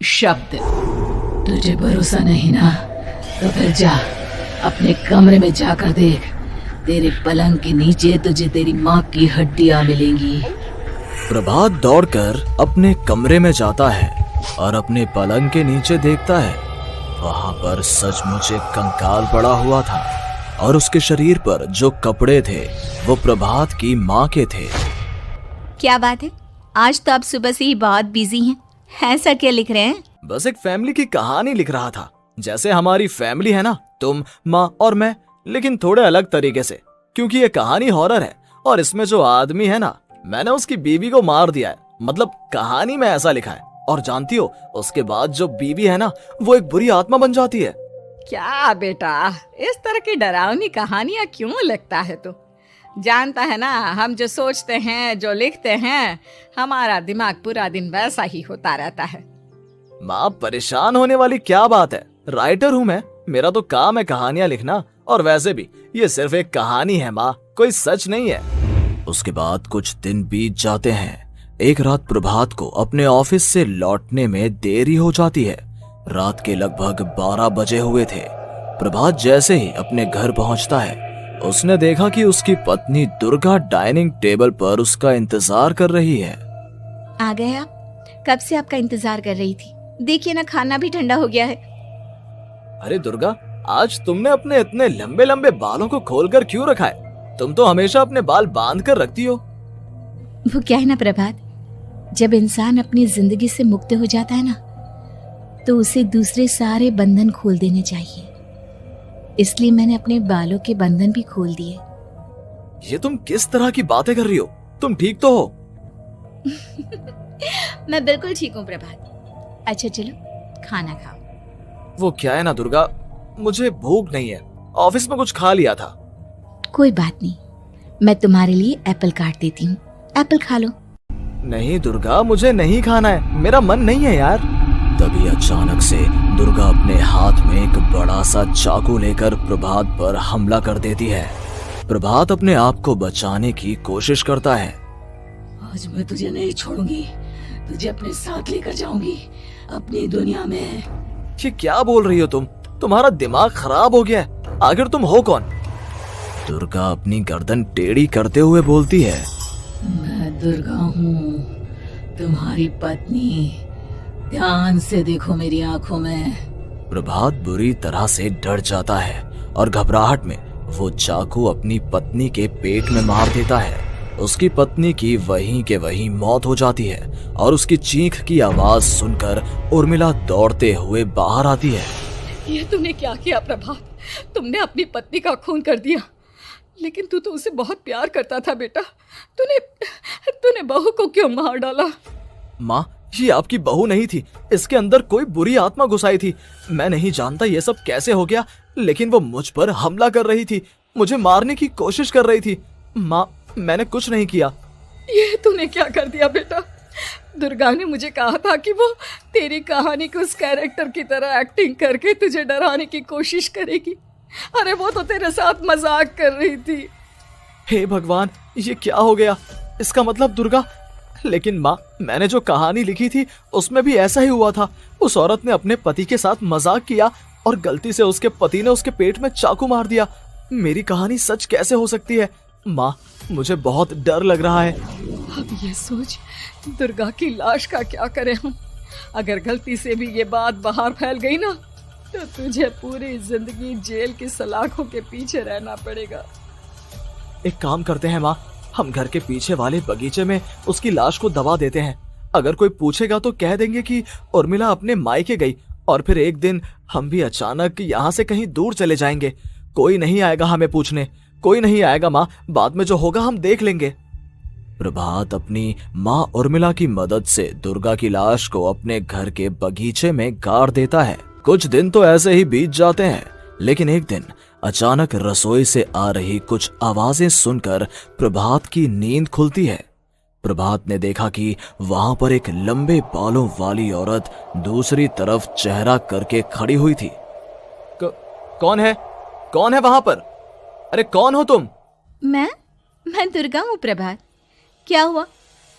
शब्द। तुझे भरोसा नहीं ना, तो फिर जा अपने कमरे में जाकर देख। तेरे पलंग के नीचे तुझे तेरी माँ की हड्डियाँ मिलेंगी। प्रभात दौड़कर अपने कमरे में जाता है और अपने पलंग के नीचे देखता है। वहां पर सचमुच एक कंकाल पड़ा हुआ था और उसके शरीर पर जो कपड़े थे वो प्रभात की माँ के थे। क्या बात है, आज तो आप सुबह से ही बहुत बिजी हैं। ऐसा क्या लिख रहे हैं? बस एक फैमिली की कहानी लिख रहा था। जैसे हमारी फैमिली है ना, तुम, माँ और मैं, लेकिन थोड़े अलग तरीके से, क्योंकि ये कहानी हॉरर है और इसमें जो आदमी है ना, मैंने उसकी बीवी को मार दिया है। मतलब कहानी में ऐसा लिखा है। और जानती हो, उसके बाद जो बीवी है ना, वो एक बुरी आत्मा बन जाती है। क्या बेटा, इस तरह की डरावनी कहानियां क्यों लिखता है तू? जानता है ना, हम जो सोचते हैं, जो लिखते हैं, हमारा दिमाग पूरा दिन वैसा ही होता रहता है। माँ, परेशान होने वाली क्या बात है? राइटर हूँ मैं, मेरा तो काम है कहानियां लिखना। और वैसे भी ये सिर्फ एक कहानी है माँ, कोई सच नहीं है। उसके बाद कुछ दिन बीत जाते हैं। एक रात प्रभात को अपने ऑफिस से लौटने में देरी हो जाती है। रात के लगभग 12 बजे हुए थे। प्रभात जैसे ही अपने घर पहुंचता है, उसने देखा कि उसकी पत्नी दुर्गा डाइनिंग टेबल पर उसका इंतजार कर रही है। आ गए आप? कब से आपका इंतजार कर रही थी। देखिए ना, खाना भी ठंडा हो गया है। अरे दुर्गा, आज तुमने अपने इतने लंबे लंबे बालों को खोलकर क्यों रखा है? तुम तो हमेशा अपने बाल बांध कर रखती हो। वो क्या है ना प्रभात, जब इंसान अपनी जिंदगी से मुक्त हो जाता है ना, तो उसे दूसरे सारे बंधन खोल देने चाहिए। इसलिए मैंने अपने बालों के बंधन भी खोल दिए। ये तुम किस तरह की बातें कर रही हो? तुम ठीक तो हो? मैं बिल्कुल ठीक हूँ प्रभात। अच्छा चलो खाना खाओ। वो क्या है ना दुर्गा, मुझे भूख नहीं है। ऑफिस में कुछ खा लिया था। कोई बात नहीं, मैं तुम्हारे लिए एप्पल काट देती हूँ, एप्पल खा लो। नहीं दुर्गा, मुझे नहीं खाना है, मेरा मन नहीं है यार। तभी अचानक से दुर्गा अपने हाथ में एक बड़ा सा चाकू लेकर प्रभात पर हमला कर देती है। प्रभात अपने आप को बचाने की कोशिश करता है। आज मैं तुझे नहीं छोड़ूंगी, तुझे अपने साथ लेकर जाऊंगी अपनी दुनिया में। ये क्या बोल रही हो तुम? तुम्हारा दिमाग खराब हो गया है। आखिर तुम हो कौन? दुर्गा अपनी गर्दन टेढ़ी करते हुए बोलती है। मैं दुर्गा हूँ, तुम्हारी पत्नी। ध्यान से देखो मेरी आंखों में। प्रभात बुरी तरह से डर जाता है और घबराहट में वो चाकू अपनी पत्नी के पेट में मार देता है। उसकी पत्नी की वहीं के वहीं मौत हो जाती है और उसकी चीख की आवाज सुनकर उर्मिला दौड़ते हुए बाहर आती है। ये तूने क्या किया प्रभात? तुमने अपनी पत्नी का खून कर दिया। लेकिन तू तो उसे बहुत प्यार करता था बेटा। तूने बहू को क्यों मार डाला? माँ, ये आपकी बहू नहीं थी, इसके अंदर कोई बुरी आत्मा घुसाई थी। मैं नहीं जानता ये सब कैसे हो गया, लेकिन वो मुझ पर हमला कर रही थी, मुझे मारने की कोशिश कर रही थी। माँ, मैंने कुछ नहीं किया। ये तूने क्या कर दिया बेटा? दुर्गा ने मुझे कहा था कि वो तेरी कहानी को उस कैरेक्टर की तरह एक्टिंग करके तुझे डराने की कोशिश करेगी। अरे वो तो तेरे साथ मजाक कर रही थी। हे भगवान, ये क्या हो गया? इसका मतलब दुर्गा। लेकिन माँ, मैंने जो कहानी लिखी थी उसमें भी ऐसा ही हुआ था। उस औरत ने अपने पति के साथ मजाक किया और गलती से उसके पति ने उसके पेट में चाकू मार दिया। मेरी कहानी सच कैसे हो सकती है? माँ, मुझे बहुत डर लग रहा है। अब ये सोच, दुर्गा की लाश का क्या करें हम? अगर गलती से भी ये बात बाहर फैल गई ना, तो तुझे पूरी जिंदगी जेल की सलाखों के पीछे रहना पड़ेगा। एक काम करते हैं माँ, हम घर के पीछे वाले बगीचे में उसकी लाश को दबा देते हैं। अगर कोई पूछेगा तो कह देंगे कि उर्मिला अपने मायके गई और फिर एक दिन हम भी अचानक यहाँ से कहीं दूर चले जाएंगे। कोई नहीं आएगा हमें पूछने, कोई नहीं आएगा माँ, बाद में जो होगा हम देख लेंगे। प्रभात अपनी माँ उर्मिला की मदद से दुर्गा की लाश को अपने घर के बगीचे में गाड़ देता है। कुछ दिन तो ऐसे ही बीत जाते हैं, लेकिन एक दिन अचानक रसोई से आ रही कुछ आवाजें सुनकर प्रभात की नींद खुलती है। प्रभात ने देखा कि वहां पर एक लंबे बालों वाली औरत दूसरी तरफ चेहरा करके खड़ी हुई थी। कौन है? कौन है वहां पर? अरे कौन हो तुम? मैं दुर्गा हूँ प्रभात। क्या हुआ?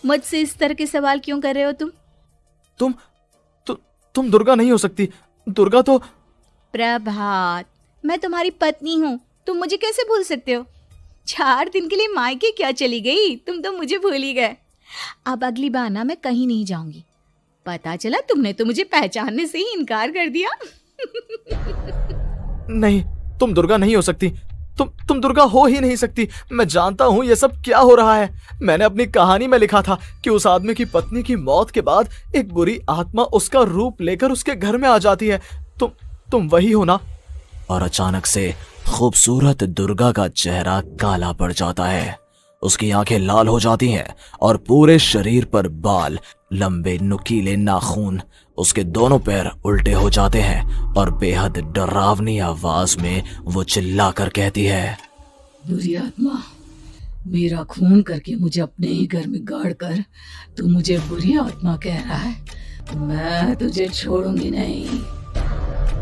मुझसे इस तरह के सवाल क्यों कर रहे हो तुम? तुम दुर्गा नहीं हो सकती। दुर्गा तो प्रभात, मैं तुम्हारी पत्नी हूँ, तुम मुझे कैसे भूल सकते हो? 4 दिन के लिए मायके क्या चली गई, तुम तो मुझे भूल ही गए। अब अगली बार ना मैं कहीं नहीं जाऊंगी। पता चला तुमने तो मुझे पहचानने से ही इनकार कर दिया। नहीं, तुम दुर्गा नहीं हो सकती। तुम दुर्गा हो ही नहीं सकती। मैं जानता हूँ ये सब क्या हो रहा है। मैंने अपनी कहानी में लिखा था कि उस आदमी की पत्नी की मौत के बाद एक बुरी आत्मा उसका रूप लेकर उसके घर में आ जाती है। तुम वही हो ना? और अचानक से खूबसूरत दुर्गा का चेहरा काला पड़ जाता है। उसकी आंखें लाल हो जाती हैं और पूरे शरीर पर बाल, लंबे नुकीले नाखून, उसके दोनों पैर उल्टे हो जाते हैं और बेहद डरावनी आवाज में वो चिल्लाकर कहती है, बुरी आत्मा, मेरा खून करके मुझे अपने ही घर में गाड़ कर तू मुझे बुरी आत्मा कह रहा है? मैं तुझे छोड़ूंगी नहीं।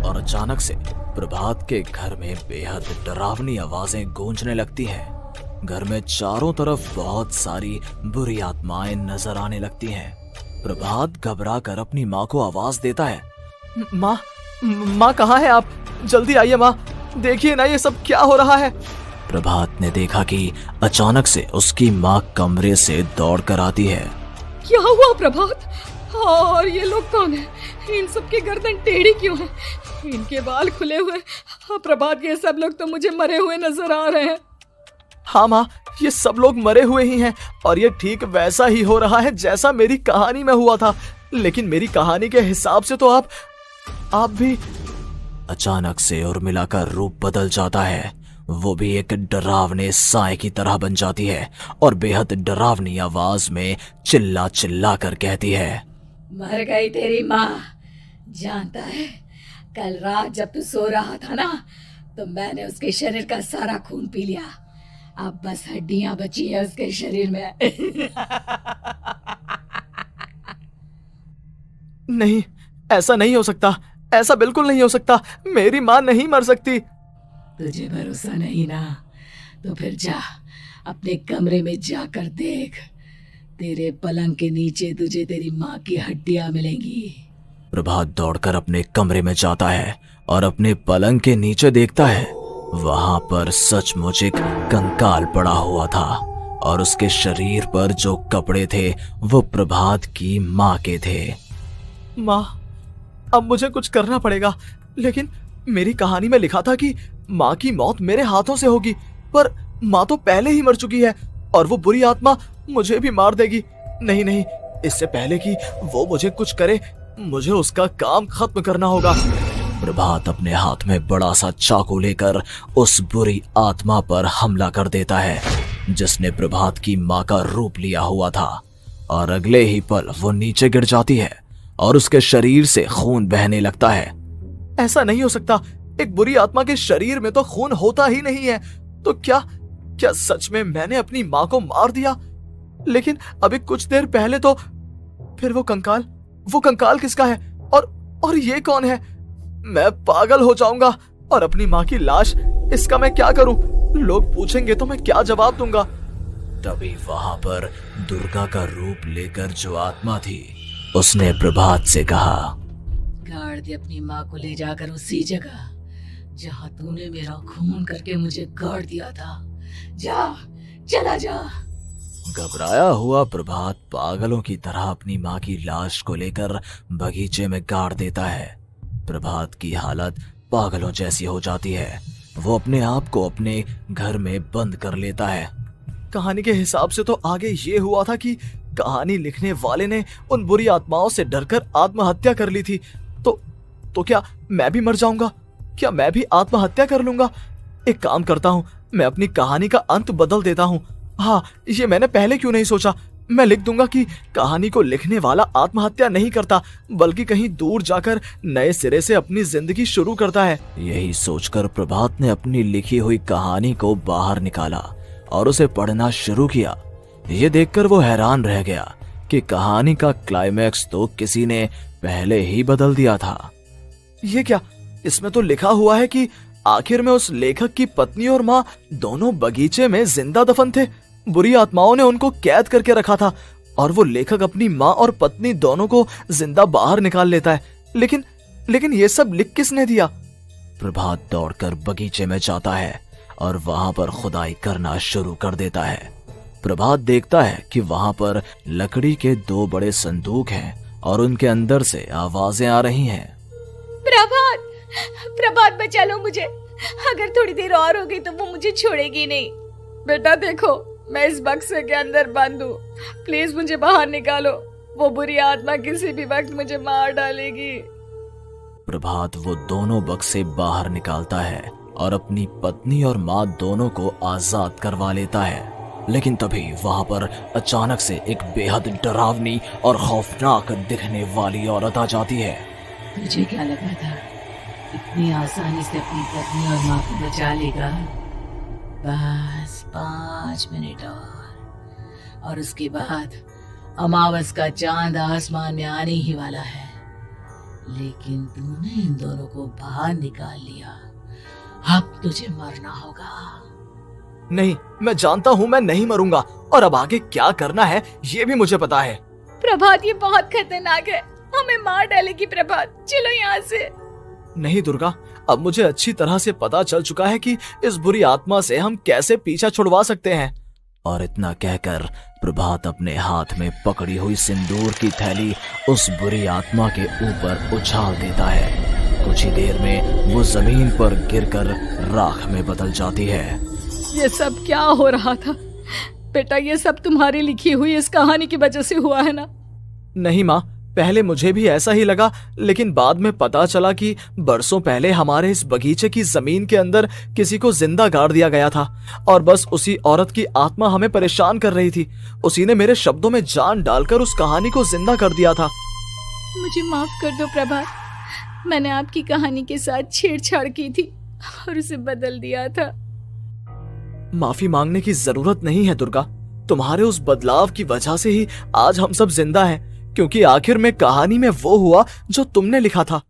और अचानक से प्रभात के घर में बेहद डरावनी आवाजें गूंजने लगती हैं। घर में चारों तरफ बहुत सारी बुरी आत्माएं नजर आने लगती हैं। प्रभात घबरा कर अपनी माँ को आवाज देता है, माँ कहाँ है आप? जल्दी आइए माँ, देखिए ना ये सब क्या हो रहा है। प्रभात ने देखा कि अचानक से उसकी माँ कमरे से दौड़ कर आती है। क्या हुआ प्रभात? और ये लोग कौन है? इन सब की गर्दन टेढ़ी क्यों है? इनके बाल खुले हुए। प्रभात, ये सब लोग तो मुझे मरे हुए नजर आ रहे हैं। हाँ माँ, ये सब लोग मरे हुए ही हैं और ये ठीक वैसा ही हो रहा है जैसा मेरी कहानी में हुआ था। लेकिन मेरी कहानी के हिसाब से तो आप भी। अचानक से उर्मिला का रूप बदल जाता है। वो भी एक डरावने साए की तरह बन जाती है और बेहद डरावनी आवाज में चिल्ला चिल्ला कर कहती है, मर गई तेरी माँ। जानता है, कल रात जब तू सो रहा था ना, तो मैंने उसके शरीर का सारा खून पी लिया। अब बस हड्डियां बची है उसके शरीर में। नहीं, ऐसा नहीं हो सकता। ऐसा बिल्कुल नहीं हो सकता। मेरी माँ नहीं मर सकती। तुझे भरोसा नहीं ना? तो फिर जा, अपने कमरे में जाकर देख। तेरे पलंग के नीचे तुझे तेरी माँ की हड्डियां मिलेंगी। प्रभात दौड़कर अपने कमरे में जाता है और अपने पलंग के नीचे देखता है। वहां पर सचमुच एक कंकाल पड़ा हुआ था और उसके शरीर पर जो कपड़े थे वो प्रभात की माँ के थे। माँ, अब मुझे कुछ करना पड़ेगा। लेकिन मेरी कहानी में लिखा था कि माँ की मौत मेरे हाथों से होगी, पर माँ तो पहले ही मर चुकी है और वो बुरी आत्मा मुझे भी मार देगी। नहीं, इससे पहले कि वो मुझे कुछ करे, मुझे उसका काम खत्म करना होगा। प्रभात अपने हाथ में बड़ा सा चाकू लेकर उस बुरी आत्मा पर हमला कर देता है जिसने प्रभात की माँ का रूप लिया हुआ था, और अगले ही पल वो नीचे गिर जाती है और उसके शरीर से खून बहने लगता है। ऐसा नहीं हो सकता। एक बुरी आत्मा के शरीर में तो खून होता ही नहीं है। तो क्या सच में मैंने अपनी माँ को मार दिया? लेकिन अभी कुछ देर पहले तो फिर वो कंकाल किसका है? और ये कौन है? मैं पागल हो जाऊंगा। और अपनी माँ की लाश, इसका मैं क्या करूं? लोग पूछेंगे तो मैं क्या जवाब दूंगा? तभी वहां पर दुर्गा का रूप लेकर जो आत्मा थी उसने प्रभात से कहा, गाड़ दे अपनी माँ को ले जाकर उसी जगह जहाँ तूने मेरा खून करके मुझे गाड़ दिया था। जा, चला जा। घबराया हुआ प्रभात पागलों की तरह अपनी माँ की लाश को लेकर बगीचे में गाड़ देता है। प्रभात की हालत पागलों जैसी हो जाती है। वो अपने आप को अपने घर में बंद कर लेता है। कहानी के हिसाब से तो आगे ये हुआ था कि कहानी लिखने वाले ने उन बुरी आत्माओं से डरकर आत्महत्या कर ली थी। तो क्या मैं भी मर जाऊंगा? क्या मैं भी आत्महत्या कर लूंगा? एक काम करता हूँ, मैं अपनी कहानी का अंत बदल देता हूँ। हाँ, ये मैंने पहले क्यों नहीं सोचा। मैं लिख दूंगा कि कहानी को लिखने वाला आत्महत्या नहीं करता, बल्कि कहीं दूर जाकर नए सिरे से अपनी जिंदगी शुरू करता है। यही सोचकर प्रभात ने अपनी लिखी हुई कहानी को बाहर निकाला और उसे पढ़ना शुरू किया। ये देखकर वो हैरान रह गया कि कहानी का क्लाइमैक्स तो किसी ने पहले ही बदल दिया था। ये क्या? इसमें तो लिखा हुआ है कि आखिर में उस लेखक की पत्नी और माँ दोनों बगीचे में जिंदा दफन थे। बुरी आत्माओं ने उनको कैद करके रखा था और वो लेखक अपनी माँ और पत्नी दोनों को जिंदा बाहर निकाल लेता है। लेकिन लेकिन ये सब लिख किसने दिया? प्रभात दौड़कर बगीचे में जाता है और वहां पर खुदाई करना शुरू कर देता है। प्रभात देखता है कि वहां पर लकड़ी के 2 बड़े संदूक हैं और उनके अंदर से आवाजें आ रही हैं। प्रभात, प्रभात बचा लो मुझे, अगर थोड़ी देर और हो गई तो वो मुझे छोड़ेगी नहीं। बेटा देखो, मैं इस बक्से के अंदर बंद हूँ, प्लीज मुझे बाहर निकालो, वो बुरी आत्मा किसी भी वक्त मुझे मार डालेगी। प्रभात वो दोनों बक्से बाहर निकालता है और अपनी पत्नी और माँ दोनों को आजाद करवा लेता है। लेकिन तभी वहां पर अचानक से एक बेहद डरावनी और खौफनाक दिखने वाली औरत आ जाती है। तुझे क्या लगा था इतनी आसानी से अपनी पत्नी और माँ को बचा लेगा? बस 5 मिनट और उसके बाद अमावस का चांद आसमान में आने ही वाला है। लेकिन तूने इन दोनों को बाहर निकाल लिया, अब तुझे मरना होगा। नहीं, मैं जानता हूँ मैं नहीं मरूंगा, और अब आगे क्या करना है ये भी मुझे पता है। प्रभात, ये बहुत खतरनाक है, हमें मार डालेगी। प्रभात, चलो यहाँ से। नहीं दुर्गा, अब मुझे अच्छी तरह से पता चल चुका है कि इस बुरी आत्मा से हम कैसे पीछा छुड़वा सकते हैं। और इतना कहकर प्रभात अपने हाथ में पकड़ी हुई सिंदूर की थैली उस बुरी आत्मा के ऊपर उछाल देता है। कुछ ही देर में वो जमीन पर गिरकर राख में बदल जाती है। ये सब क्या हो रहा था बेटा? ये सब तुम्हारी लिखी हुई इस कहानी की वजह से हुआ है ना? नहीं माँ, पहले मुझे भी ऐसा ही लगा, लेकिन बाद में पता चला कि बरसों पहले हमारे इस बगीचे की जमीन के अंदर किसी को जिंदा गाड़ दिया गया था और बस उसी औरत की आत्मा हमें परेशान कर रही थी। उसी ने मेरे शब्दों में जान डालकर उस कहानी को जिंदा कर दिया था। मुझे माफ कर दो प्रभात, मैंने आपकी कहानी के साथ छेड़छाड़ की थी और उसे बदल दिया था। माफी मांगने की जरूरत नहीं है दुर्गा, तुम्हारे उस बदलाव की वजह से ही आज हम सब जिंदा हैं, क्योंकि आखिर में कहानी में वो हुआ जो तुमने लिखा था।